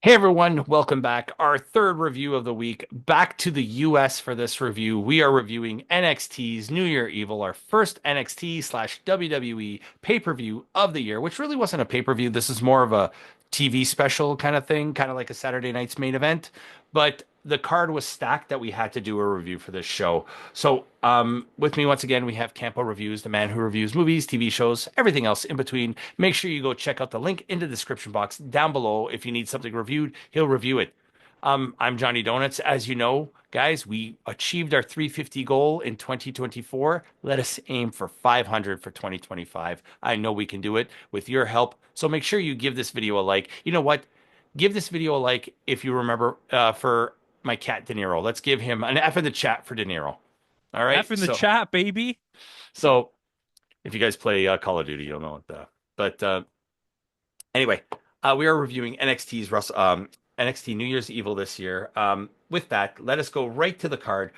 Hey everyone, welcome back. Our third review of the week. Back to the US for this review. We are reviewing NXT's New Year Evil, our first NXT slash WWE pay-per-view of the year, which really wasn't a pay-per-view. This is more of a TV special kind of thing, kind of like a Saturday night's main event. But the card was stacked that we had to do a review for this show. So, with me once again, we have Campo.Reviews, the man who reviews movies, TV shows, everything else in between. Make sure you go check out the link in the description box down below. If you need something reviewed, he'll review it. I'm Johnny Donuts. As you know, guys, we achieved our 350 goal in 2024. Let us aim for 500 for 2025. I know we can do it with your help. So make sure you give this video a like. You know what? Give this video a like if you remember for my cat De Niro. Let's give him an F in the chat for De Niro. All right. F in the So, chat, baby. so if you guys play Call of Duty, you'll know what. But anyway, we are reviewing NXT New Year's Evil this year. With that, let us go right to the card.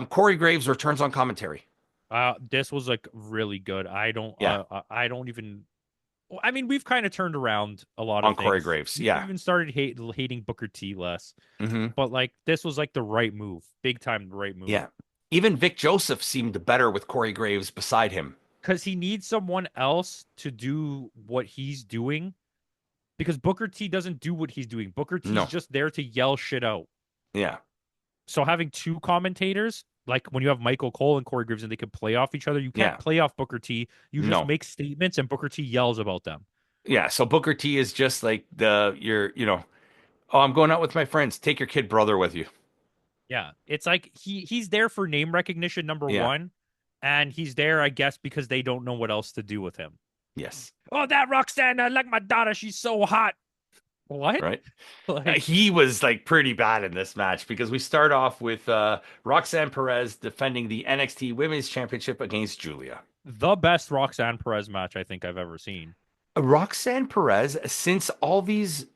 Corey Graves returns on commentary. This was like really good. Yeah, I don't even. I mean, we've kind of turned around a lot of on Corey things. Graves. We Yeah. even started hating Booker T less, Hmm. but like this was like the right move, big time the right move, Yeah. Even Vic Joseph seemed better with Corey Graves beside him. because he needs someone else to do what he's doing. Because Booker T doesn't do what he's doing. Booker T's No. just there to yell shit out. Yeah. So having two commentators, like when you have Michael Cole and Corey Graves, and they can play off each other, you can't Yeah. play off Booker T. You just No. make statements, and Booker T yells about them. Yeah. So Booker T is just like oh, I'm going out with my friends. Take your kid brother with you. Yeah, it's like he's there for name recognition, number Yeah. one, and he's there, I guess, because they don't know what else to do with him. Yes. Oh, that Roxanne, I like my daughter. She's so hot. What? Right. Like He was like pretty bad in this match because we start off with Roxanne Perez defending the NXT Women's Championship against Julia. the best Roxanne Perez match I think I've ever seen. Roxanne Perez, since all these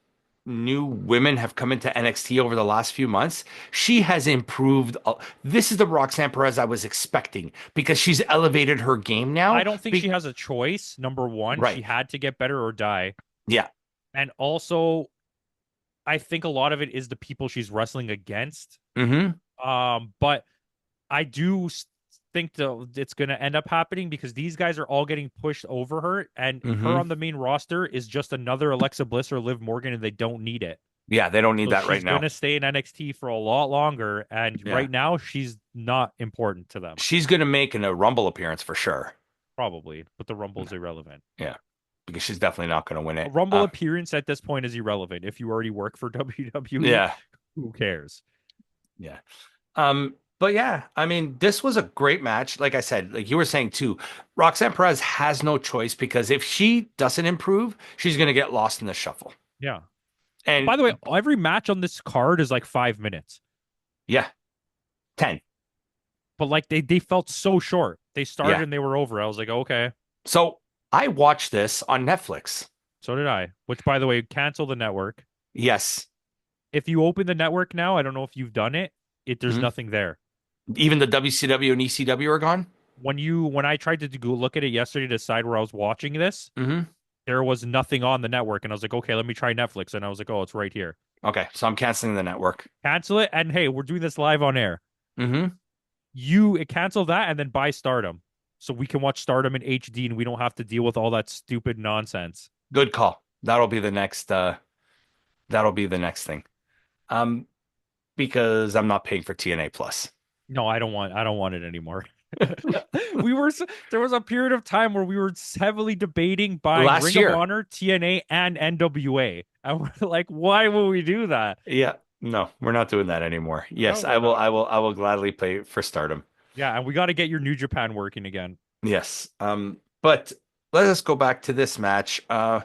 new women have come into NXT over the last few months, she has improved. This is the Roxanne Perez I was expecting because she's elevated her game I now. don't think she has a choice. Number one, she Right. had to get better or die. Yeah. And also, I think a lot of it is the people she's wrestling against. Hmm. But I do think that it's going to end up happening because these guys are all getting pushed over her, and her Hmm. on the main roster is just another Alexa Bliss or Liv Morgan, and they don't need it. Yeah, they don't need So that right she's going now. to stay in NXT for a lot longer, and Yeah. right now she's not important to them, She's going to make a Rumble appearance for sure. probably. But the Rumble's irrelevant. Yeah. Because she's definitely not going to win A it. Rumble appearance at this point is irrelevant. If you already work for WWE, Yeah. who cares? Yeah. But yeah, I mean, this was a great match. Like I said, like you were saying too, Roxanne Perez has no choice because if she doesn't improve, she's going to get lost in the shuffle. Yeah. And By the way, every match on this card is like 5 minutes, yeah, 10. but like they felt so short. They started Yeah. and they were over. I was like, okay. So I watched this on Netflix. So did I. Which, by the way, cancel the network. Yes. If you open the network now, I don't know if you've done it. There's Mhm. nothing there. Even the WCW and ECW are gone. When I tried to go look at it yesterday to decide where I was watching this, Hmm. there was nothing on the network, and I was like, okay, let me try Netflix, and I was like, oh, it's right here. Okay. So I'm canceling the network. Cancel it, and hey, we're doing this live on air. Hmm. You cancel that and then buy Stardom, so we can watch Stardom in HD, and we don't have to deal with all that stupid nonsense. Good call. That'll be the next thing. Um, because I'm not paying for TNA Plus. No, I don't want it anymore. we were There was a period of time where we were heavily debating buying Last Ring of year. Honor, TNA, and NWA. And we're like, why would we do that? Yeah. No, we're not doing that anymore. No, Yes, I we're will. not. I will gladly pay for Stardom. Yeah, and we got to get your New Japan working again. Yes. But let us go back to this match. Uh,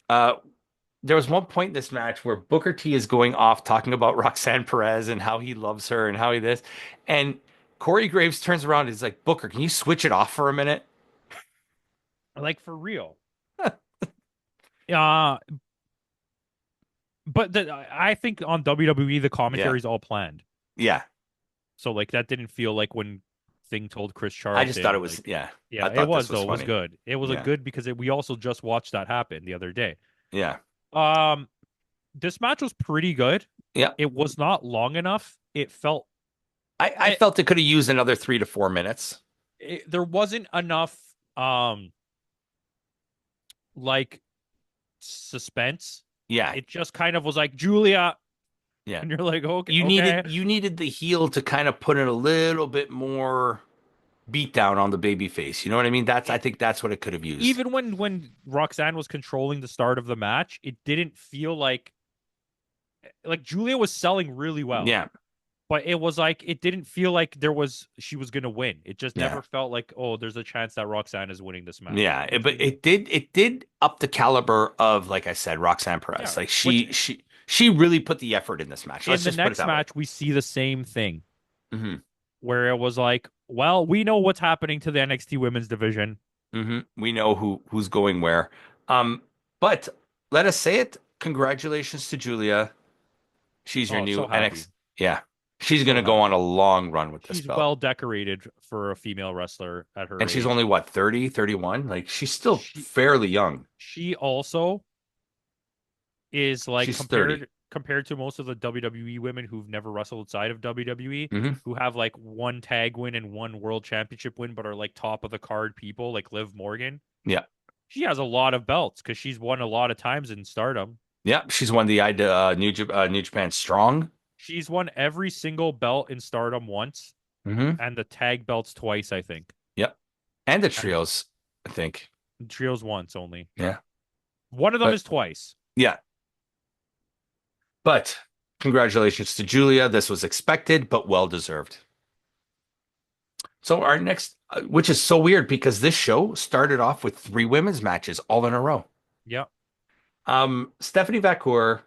there was one point in this match where Booker T is going off talking about Roxanne Perez and how he loves her and how he this, and Corey Graves turns around and is like, Booker, can you switch it off for a minute? Like for real. Uh but I think on WWE the Yeah. commentary is all planned. Yeah. So like that didn't feel like when Thing told Chris I just thought it Charlton was, like yeah. I yeah, it thought was this was though. It was funny. good. It was a Yeah. good because we also just watched that happen the other day. Yeah. Um This match was pretty good. Yeah. It was not long enough. I It, felt it could have used another 3 to 4 minutes. there wasn't enough like suspense. Yeah. It just kind of was like Julia, Yeah. and you're like, okay, okay. You needed the heel to kind of put in a little bit more beat down on the baby face. You know what I mean? I It, think that's what it could have used. even when Roxanne was controlling the start of the match, it didn't feel like Julia was selling really well. Yeah. But it was like it didn't feel like she was gonna win. It just Yeah. never felt like, oh, there's a chance that Roxanne is winning this match. Yeah. But it did up the caliber of, like I said, Roxanne Yeah, Perez. Like which she really put the effort in this match. in Let's the just put it next that way. match we see the same thing Hmm. where it was like, well, we know what's happening to the NXT women's division. We know who's going where. Um, but let us say it. Congratulations to Julia. She's your Oh, new so happy. NXT. Yeah. She's So gonna go on happy. a long run with this She's belt. well decorated for a female wrestler at her And she's age. only what, 30, 31? Like she's still She fairly young. she also is like She's 30. compared to most of the WWE women who've never wrestled outside of WWE, Hmm. who have like one tag win and one world championship win, but are like top of the card people, like Liv Morgan. Yeah. She has a lot of belts because she's won a lot of times in Stardom. Yeah. She's won the New Japan Strong. She's won every single belt in Stardom once, Hmm. and the tag belts twice, I think, Yep. And the and trios, I think. trios once only. Yeah. One of them But is twice. yeah. But congratulations to Julia. This was expected, but well deserved. So our next, which is so weird because this show started off with three women's matches all in a row. Yeah. Stephanie Vacour,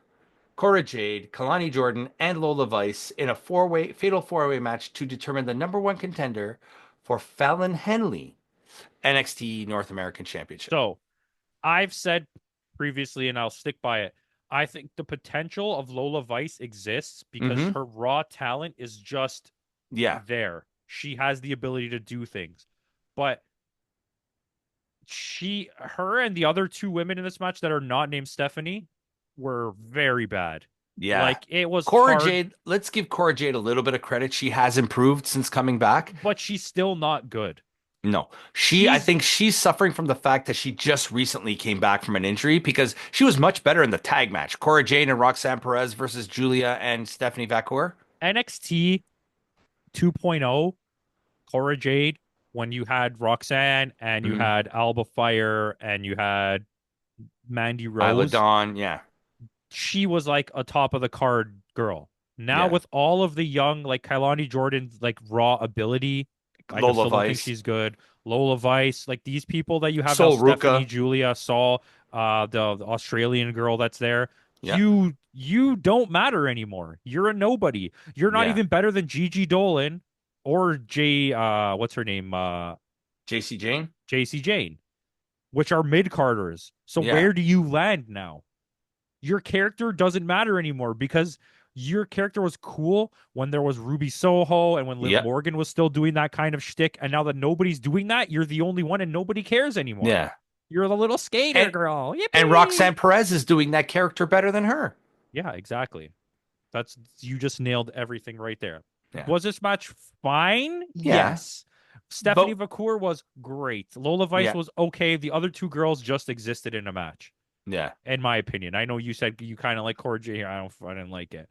Cora Jade, Kalani Jordan, and Lola Vice in a fatal four-way match to determine the number one contender for Fallon Henley NXT North American Championship. So I've said previously, and I'll stick by it. I think the potential of Lola Vice exists because Hmm. her raw talent is just Yeah, there. She has the ability to do things. But her and the other two women in this match that are not named Stephanie were very bad. yeah. Like it was Cora hard, Jade, let's give Cora Jade a little bit of credit. She has improved since coming back. but she's still not good. No, I She's think she's suffering from the fact that she just recently came back from an injury because she was much better in the tag match. Cora Jade and Roxanne Perez versus Julia and Stephanie Vacour. NXT 2.0, Cora Jade, when you had Roxanne and you Hmm. had Alba Fire and you had Mandy Isla Rose, Dawn, yeah, she was like a top of the card girl. Now yeah. with all of the young, like Kailani Jordan's like raw ability, Lola still don't think Vice, she's good. Lola Vice, like these people that you have now, Sol Stephanie, Ruka, Julia, Saul, the Australian girl that's there. yeah, You don't matter anymore. You're a nobody. You're not yeah. even better than Gigi Dolan or J what's her name? JC Jane, JC Jane, which are mid carders. So yeah, where do you land now? Your character doesn't matter anymore because your character was cool when there was Ruby Soho and when Liv yeah, Morgan was still doing that kind of shtick. And now that nobody's doing that, you're the only one and nobody cares anymore. yeah. You're the little skater And girl. Roxanne Yippee! Perez is doing that character better than her. Yeah, exactly. That's you just nailed everything right there. Yeah, Was this match fine? yeah. Yes. Stephanie But Vacour was great. Lola Vice yeah, was okay. The other two girls just existed in a match, yeah. in my opinion. I know you said you kind of like Cora J. I didn't like it.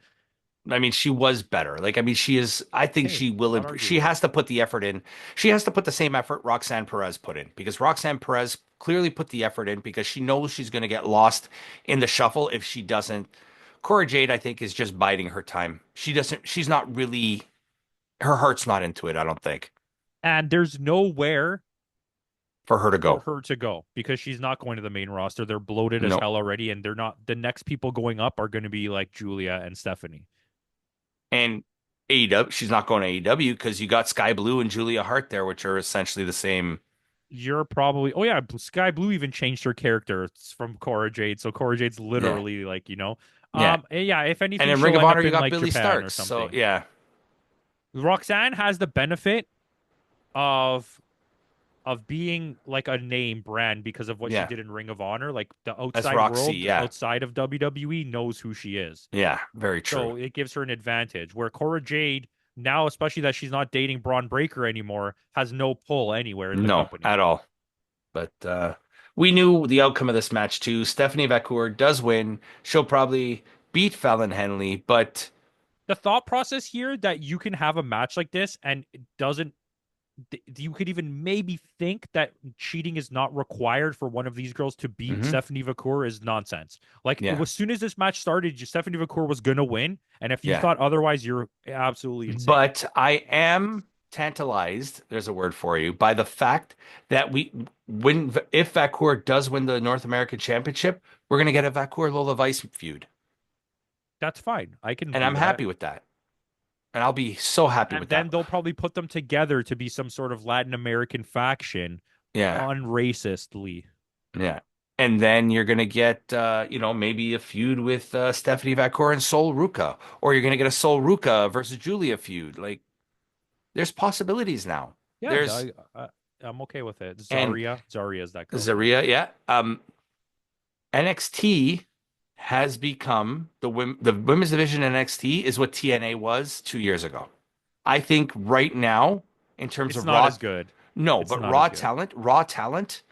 I mean, she was better. Like, I mean, she is. I think Hey, she will. not She arguing. has to put the effort in. She has to put the same effort Roxanne Perez put in because Roxanne Perez clearly put the effort in because she knows she's going to get lost in the shuffle if she doesn't. Cora Jade, I think, is just biding her time. She doesn't. She's not really. Her heart's not into it. I don't think And there's nowhere for her to for go. her to go because she's not going to the main roster. They're bloated as No. hell already, and they're not. The next people going up are going to be like Julia and Stephanie. And AEW, she's not going to AEW because you got Sky Blue and Julia Hart there, which are essentially the same. You're probably oh yeah, Sky Blue even changed her character. It's from Cora Jade, so Cora Jade's Yeah. literally like Yeah. yeah. If And anything, in Ring she'll of end Honor, up you in got like Billy Japan or Starks. So something. yeah. Roxanne has the benefit of of being like a name brand because of what she Yeah. did in Ring of Honor. Like the As outside Roxy. world, Yeah. outside of WWE, knows who she is. Yeah. Very true. So it gives her an advantage. Where Cora Jade, now, especially that she's not dating Braun Breaker anymore, has no pull anywhere in the No, company. at all. But we knew the outcome of this match too. Stephanie Vacour does win. She'll probably beat Fallon Henley, but The thought process here that you can have a match like this and it doesn't you could even maybe think that cheating is not required for one of these girls to beat mhm, Stephanie Vacour is nonsense. Like it yeah, was, as soon as this match started, Stephanie Vacour was gonna win, and if you yeah. thought otherwise, you're absolutely insane. But I am tantalized, there's a word for you, by the fact that we win if Vacour does win the North American Championship, we're gonna get a Vacour Lola Vice feud. That's fine. I can And do I'm that. happy with that. And I'll be so happy And with that. then they'll probably put them together to be some sort of Latin American faction, Yeah. unracistly. Yeah. And then you're going to get, maybe a feud with Stephanie Vacour and Sol Ruca, or you're going to get a Sol Ruca versus Julia feud. Like, there's possibilities now. Yeah, There's, I'm okay with it. and Zaria is that girl's name. Zaria, yeah. NXT has become the women's division NXT is what TNA was 2 years ago. I think right now, in terms It's of not raw, as good. no, It's but not as good. raw talent,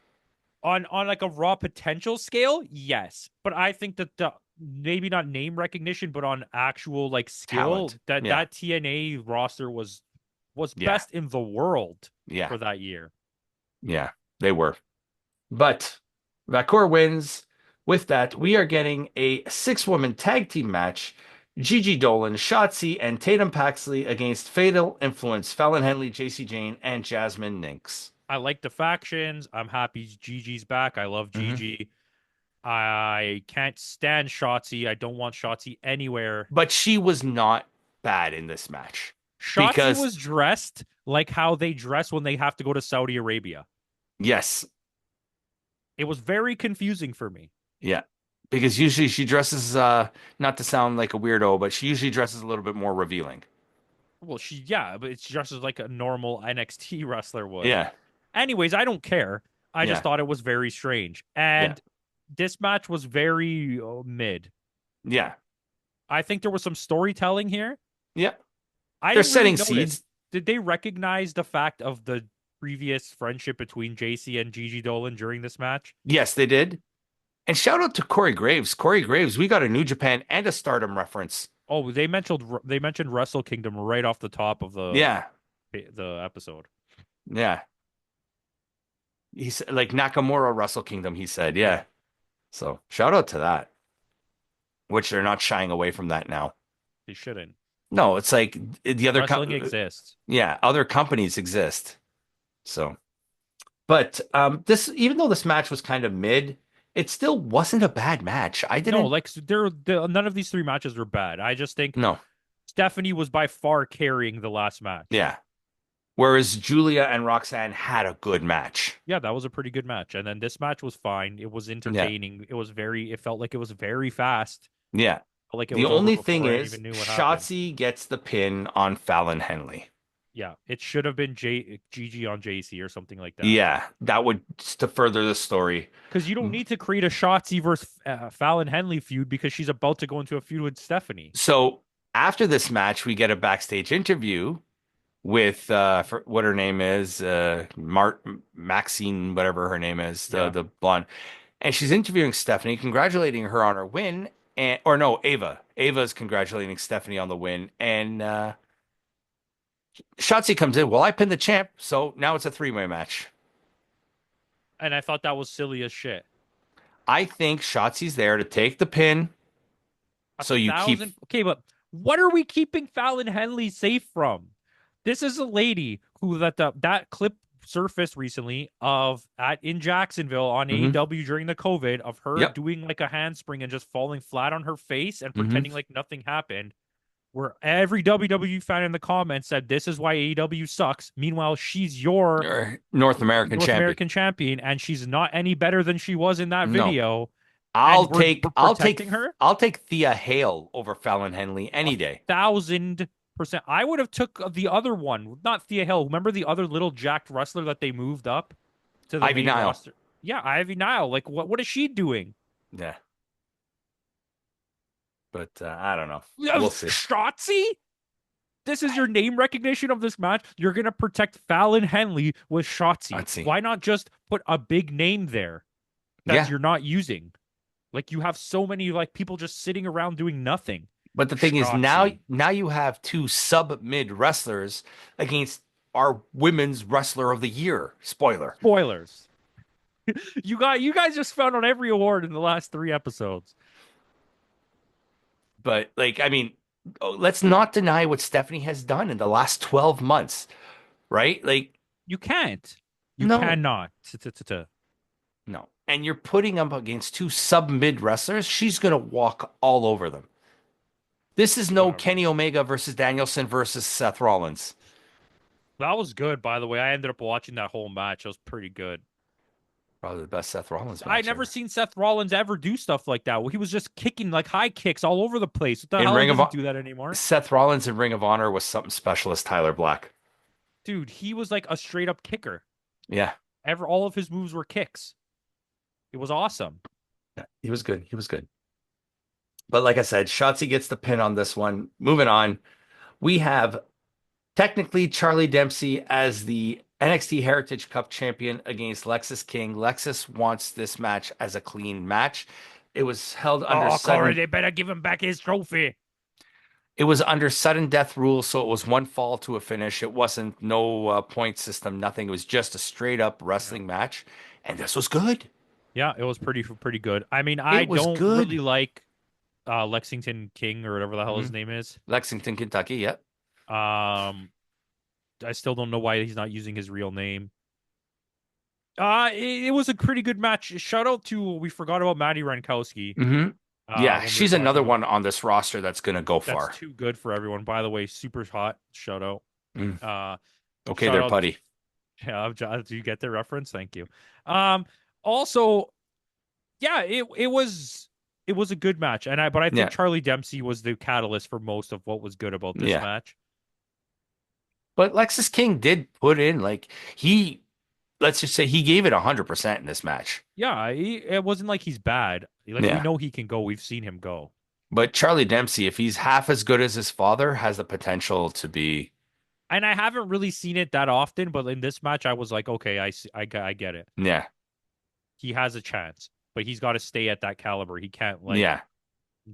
On like a raw potential scale, yes. But I think that the maybe not name recognition, but on actual like skill, talent. that Yeah. that TNA roster was Yeah. best in the world Yeah. for that year. Yeah. They were. But Vakor wins. With that, we are getting a six-woman tag team match. Gigi Dolan, Shotzi, and Tatum Paxley against Fatal Influence, Fallon Henley, JC Jane, and Jasmine Ninks. I like the factions. I'm happy Gigi's back. I love Mhm. Gigi. I can't stand Shotzi. I don't want Shotzi anywhere. But she was not bad in this match Shotzi because, was dressed like how they dress when they have to go to Saudi Arabia. yes, It was very confusing for me. yeah, because usually she dresses, not to sound like a weirdo, but she usually dresses a little bit more revealing. Well, yeah, but it's just as like a normal NXT wrestler would. Yeah, Anyways, I don't care. I just yeah, thought it was very strange. yeah, And this match was very mid. yeah, I think there was some storytelling here. yeah. I They're didn't really setting notice. seeds. Did they recognize the fact of the previous friendship between JC and Gigi Dolan during this match? Yes, they did. And shout out to Corey Graves. Corey Graves, we got a New Japan and a Stardom reference. Oh, they mentioned Wrestle Kingdom right off the top of Yeah, the episode. yeah. He said like Nakamura Wrestle Kingdom, he said. Yeah, Yeah. So shout out to that, which they're not shying away from that now. they shouldn't. No, it's like the other Wrestling exists. yeah, other companies exist. So, but this even though this match was kind of mid, it still wasn't a bad match. I No, didn't like none of these three matches were bad. I just think no. Stephanie was by far carrying the last match. Yeah. Whereas Julia and Roxanne had a good match. Yeah, that was a pretty good match. And then this match was fine. It was Yeah. entertaining. It felt like it was very fast. Yeah. Like it The was over only thing before I is, even knew what happened. Shotzi gets the pin on Fallon Henley. Yeah, it should have been Gigi on JC or something like that. Yeah, that would to further the story. Because you don't need to create a Shotzi versus Fallon Henley feud because she's about to go into a feud with Stephanie. So after this match, we get a backstage interview with for what her name is, Maxine, whatever her name is, Yeah. the blonde, and she's interviewing Stephanie, congratulating her on her win, and or no, Ava. Ava's congratulating Stephanie on the win, and Shotzi comes in. Well, I pinned the champ, so now it's a three-way match. And I thought that was silly as shit. I think Shotzi's there to take the pin, A so you keep. thousand. Okay, but what are we keeping Fallon Henley safe from? This is a lady who that clip surfaced recently of at in Jacksonville on Mhm. AEW during the COVID of her Yep. doing like a handspring and just falling flat on her face and Mhm. pretending like nothing happened. Where every WWE fan in the comments said this is why AEW sucks. Meanwhile, she's your North American North champion. American champion, and she's not any better than she was in that No, video. I'll And take we're I'll take protecting her I'll take Thea Hale over Fallon Henley any day. 1,000%. I would have took the other one, not Thea Hill. Remember the other little jacked wrestler that they moved up? to the Ivy main Nile. roster. Yeah, Ivy Nile. Like, what is she doing? Yeah, but I don't know. We'll see. Shotzi? This is your name recognition of this match. You're gonna protect Fallon Henley with Shotzi. Let's see. Why not just put a big name there that Yeah, you're not using? Like you have so many like people just sitting around doing nothing. but the thing is Shotzi. now you have two sub mid wrestlers against our women's wrestler of the year. Spoiler. Spoilers. You guys just found on every award in the last 3 episodes. But like, I mean, let's not deny what Stephanie has done in the last 12 months, right? Like, You can't. You no, cannot. no. And you're putting them against two sub mid wrestlers. She's gonna walk all over them. This is no Whatever. Kenny Omega versus Danielson versus Seth Rollins. That was good, by the way. I ended up watching that whole match. It was pretty good. Probably the best Seth Rollins I match never ever. seen Seth Rollins ever do stuff like that. He was just kicking like high kicks all over the place. What the In hell? He Ring of doesn't Honor, do that anymore. Seth Rollins in Ring of Honor was something special as Tyler Black. Dude, he was like a straight up kicker. Yeah, All of his moves were kicks. It was awesome. yeah, he was good. He was good. But like I said, Shotzi gets the pin on this one. Moving on, we have technically Charlie Dempsey as the NXT Heritage Cup champion against Lexis King. Lexis wants this match as a clean match. It was held under Oh, Corey, sudden they better give him back his trophy. it was under sudden death rules, so it was one fall to a finish. It wasn't no point system, nothing. It was just a straight up Yeah. wrestling match, and this was good. Yeah, it was pretty good. I mean, I It was don't really good. like Lexington King or whatever the hell his Mhm. name is. Lexington, Kentucky. Yep. Um, I still don't know why he's not using his real name. It was a pretty good match. Shout out to we forgot about Maddie Rankowski. Hmm. Yeah, When we were she's talking another about one on this roster that's gonna go that's far. too good for everyone. By the way, super hot. Shout out. Mm. Uh, Okay, shout there, out. buddy. Yeah, do you get the reference? Thank you. Also, yeah, it was a good match, but I think Yeah, Charlie Dempsey was the catalyst for most of what was good about this yeah. match. But Lexus King did put in like he, let's just say he gave it 100% in this match. Yeah, it wasn't like he's bad. Like we Yeah. know he can go. We've seen him go. But Charlie Dempsey, if he's half as good as his father, has the potential to be. And I haven't really seen it that often, but in this match, I was like, okay, I get it. Yeah, He has a chance, but he's got to stay at that caliber. He can't like yeah.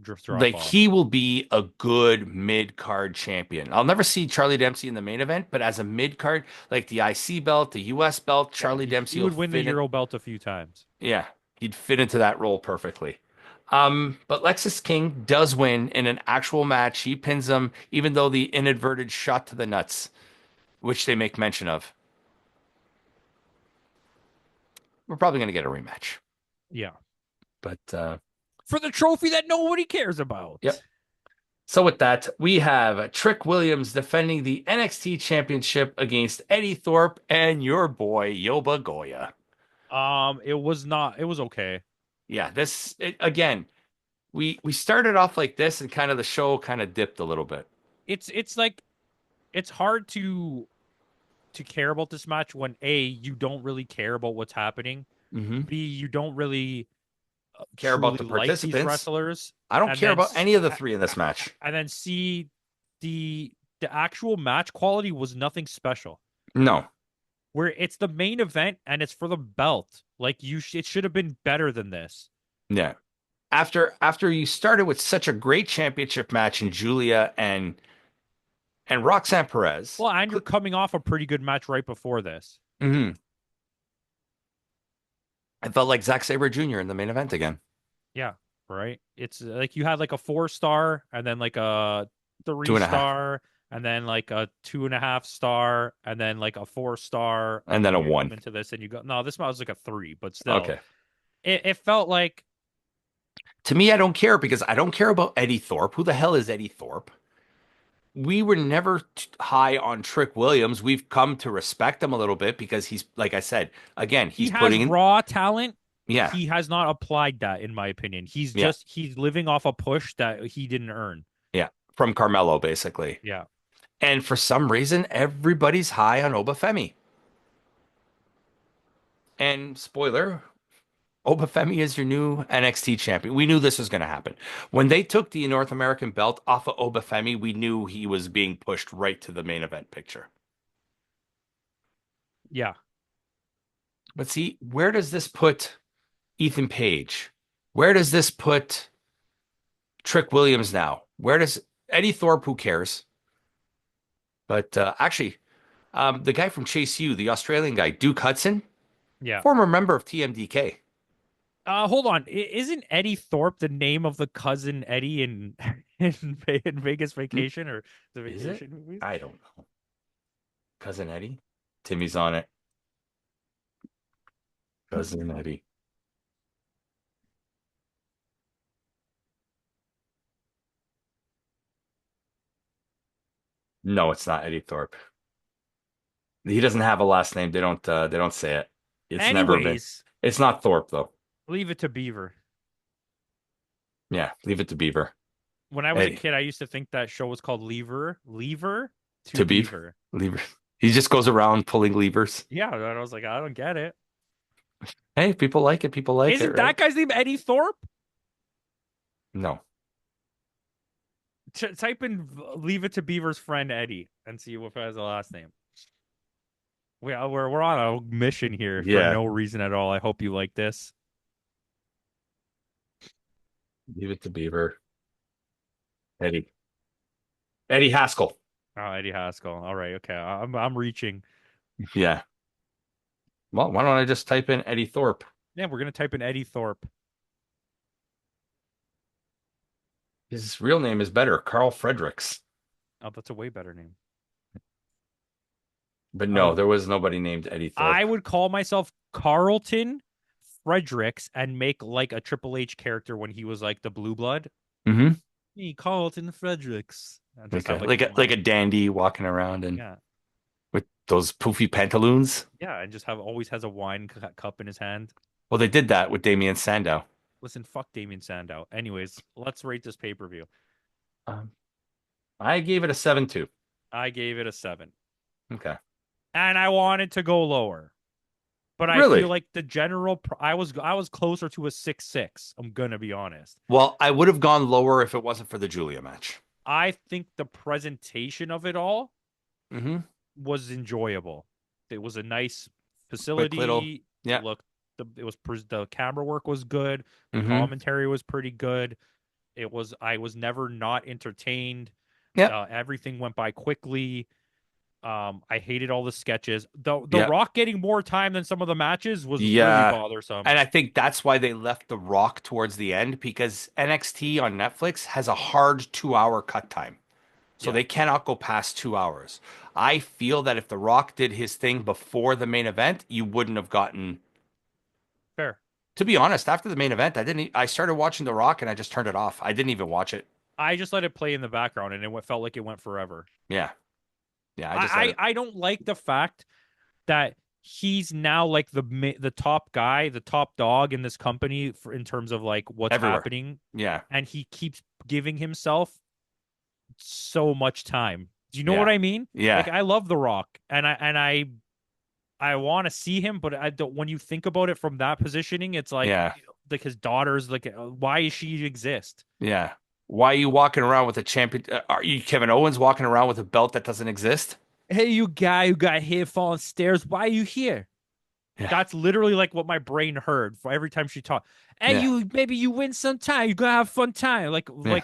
drop Like off. he will be a good mid card champion. I'll never see Charlie Dempsey in the main event, but as a mid card, like the IC belt, the US belt, Yeah, Charlie he Dempsey will would win the fit in. Euro belt a few times. Yeah, he'd fit into that role perfectly. But Lexus King does win in an actual match. He pins him, even though the inadvertent shot to the nuts, which they make mention of. We're probably gonna get a rematch. Yeah, But for the trophy that nobody cares about. yep. So with that, we have Trick Williams defending the NXT Championship against Eddie Thorpe and your boy Yoba Goya. It was not. It was okay. Yeah, again, we started off like this, and kind of the show kind of dipped a little bit. It's like it's hard to care about this match when A, you don't really care about what's happening. Hmm. B, you don't really Care about truly the like these participants. wrestlers. I don't And care then about any of the three in this match. and then C, the actual match quality was nothing special. No. Where it's the main event and it's for the belt. Like it should have been better than this. Yeah. After you started with such a great championship match in Julia and Roxanne Perez. Well, and you're coming off a pretty good match right before this. Hmm. I felt like Zack Sabre Jr. in the main event again. Yeah, right. It's like you had like a 4-star and then like a Two and a half. 3-star and then like a 2.5-star and then like a 4-star And then a you come one. into this and you go no, this was like a 3, but still Okay. it felt like To me, I don't care because I don't care about Eddie Thorpe. Who the hell is Eddie Thorpe? We were never high on Trick Williams. We've come to respect him a little bit because he's, like I said, again, he he's has putting in. raw talent. Yeah. He has not applied that in my opinion. Yeah. He's living off a push that he didn't earn. Yeah. From Carmelo, basically. Yeah. And for some reason, everybody's high on Obafemi. And spoiler, Obafemi is your new NXT champion. We knew this was going to happen. When they took the North American belt off of Obafemi, we knew he was being pushed right to the main event picture. Yeah. But see, where does this put Ethan Page? Where does this put Trick Williams now? Where does Eddie Thorpe? Who cares? But actually, the guy from Chase U, the Australian guy, Duke Hudson, Yeah. former member of TMDK. Hold on. Isn't Eddie Thorpe the name of the cousin Eddie in in Vegas Hmm, Vacation or the is it? Vacation movies? I don't know. Cousin Eddie? Timmy's on it. Cousin Eddie. No, it's not Eddie Thorpe. He doesn't have a last name. They don't say it. It's never been. Anyways, It's not Thorpe though. leave it to Beaver. Yeah, leave it to Beaver. When I was a Eddie kid, I used to think that show was called Lever to to Beaver. Beaver. Lever. He just goes around pulling levers. Yeah, and I was like, I don't get it. Hey, people like it. People like it, Isn't right? that guy's name Eddie Thorpe? No. Type in Leave It to Beaver's friend Eddie and see if it has a last name. We're on a mission here for Yeah. no reason at all. I hope you like this. Leave it to Beaver. Eddie. Eddie Haskell. Oh, Eddie Haskell. All right, okay. I'm reaching. Yeah. Well, why don't I just type in Eddie Thorpe? Yeah, we're gonna type in Eddie Thorpe. His real name is better, Carl Fredericks. Oh, that's a way better name. But no, Oh, there was nobody named Eddie I Thorpe. would call myself Carlton Fredericks and make like a Triple H character when he was like the blue blood. Mm-hmm. Me, Carlton Fredericks. And just Like have a like like the a like line. a dandy walking around and Yeah. with those poofy pantaloons. Yeah, and just have always has a wine cup in his hand. Well, they did that with Damien Sandow. Listen, fuck Damien Sandow. Anyways, let's rate this pay-per-view. Um, I gave it a 7-2. I gave it a 7. Okay. And I wanted to go lower. But I feel Really? like the general I was closer to a 6-6. I'm gonna be honest. Well, I would have gone lower if it wasn't for the Julia match. I think the presentation of it all Mm-hmm. was enjoyable. It was a nice Quick little. facility. Yeah. Look, the camera work was good. The Mm-hmm. commentary was pretty good. I was never not entertained. Yep. Everything went by quickly. I hated all the sketches. The Yep. Rock getting more time than some of the matches was really Yeah. bothersome. And I think that's why they left The Rock towards the end because NXT on Netflix has a hard 2 hour cut time. So Yeah, they cannot go past 2 hours. I feel that if The Rock did his thing before the main event, you wouldn't have gotten. fair. To be honest, after the main event, I started watching The Rock and I just turned it off. I didn't even watch it. I just let it play in the background, and felt like it went forever. Yeah. Yeah, I just let it. I don't like the fact that he's now like the top guy, the top dog in this company in terms of like what's Everywhere. happening, Yeah. and he keeps giving himself so much time. Do you know what Yeah. I mean? Yeah. Like I love The Rock, and I want to see him, but I don't. When you think about it from that positioning, it's Yeah. like his daughter's like, why does she exist? Yeah. Why are you walking around with a champion? Are you Kevin Owens walking around with a belt that doesn't exist? Hey, you guy who got hit falling stairs, why are you here? Yeah. That's literally like what my brain heard for every time she talked. Hey, Yeah. you maybe you win some time. You're gonna have a fun time. Yeah.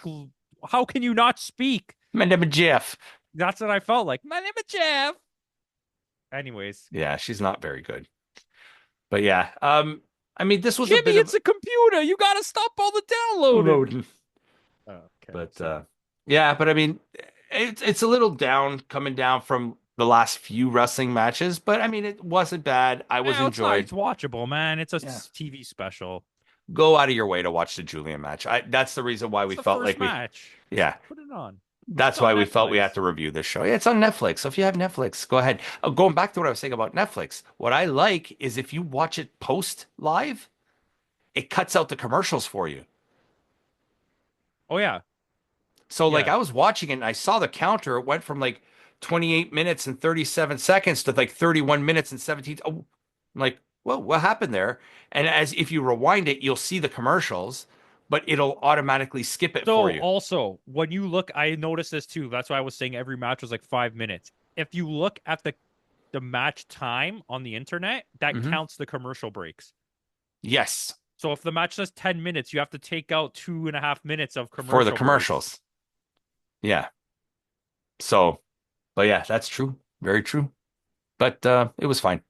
How can you not speak? My name is Jeff. That's what I felt like. My name is Jeff. Anyways, Yeah, she's not very good. But yeah, I mean, this was a Jimmy, bit of it's a computer. You gotta stop all the downloading. loading. Oh, okay. But Sorry. yeah, but I mean, it's a little down coming down from the last few wrestling matches, but I mean, it wasn't bad. I was No, it's not. enjoyed. It's watchable, man. It's a Yeah. TV special. Go out of your way to watch the Julian match. That's the reason why It's we the felt first like match. yeah, Put it on. that's It's on why we felt we Netflix. had to review this show. Yeah, it's on Netflix. So if you have Netflix, go ahead. Going back to what I was saying about Netflix, what I like is if you watch it post live, it cuts out the commercials for you. Oh yeah, So like yeah. I was watching it and I saw the counter. It went from like 28 minutes and 37 seconds to like 31 minutes and 17. Oh, I'm like, well, what happened there? And as if you rewind it, you'll see the commercials, but it'll automatically skip it for So you. also, when you look, I noticed this too. That's why I was saying every match was like 5 minutes. If you look at the match time on the internet, that Hmm. counts the commercial breaks. Yes, So if the match says 10 minutes, you have to take out 2.5 minutes of for the commercial breaks. commercials. Yeah. So, but yeah, that's true. Very true. But it was fine.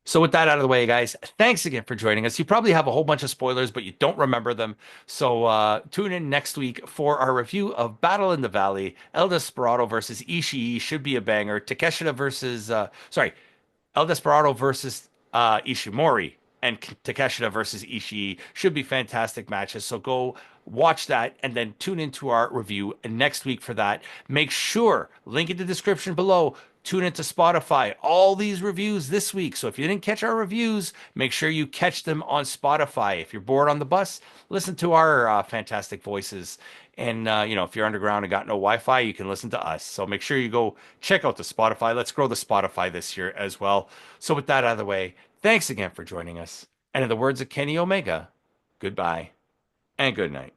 So with that out of the way, guys, thanks again for joining us. You probably have a whole bunch of spoilers, but you don't remember them. So tune in next week for our review of Battle in the Valley. El Desperado versus Ishii should be a banger. Takeshita versus El Desperado versus Ishimori and Takeshita versus Ishii should be fantastic matches. So go watch that and then tune into our review next week for that. Make sure, link in the description below, tune into Spotify. All these reviews this week. So if you didn't catch our reviews, make sure you catch them on Spotify. If you're bored on the bus, listen to our fantastic voices. And if you're underground and got no Wi-Fi, you can listen to us. So make sure you go check out the Spotify. Let's grow the Spotify this year as well. So with that out of the way, thanks again for joining us. And in the words of Kenny Omega, goodbye and good night.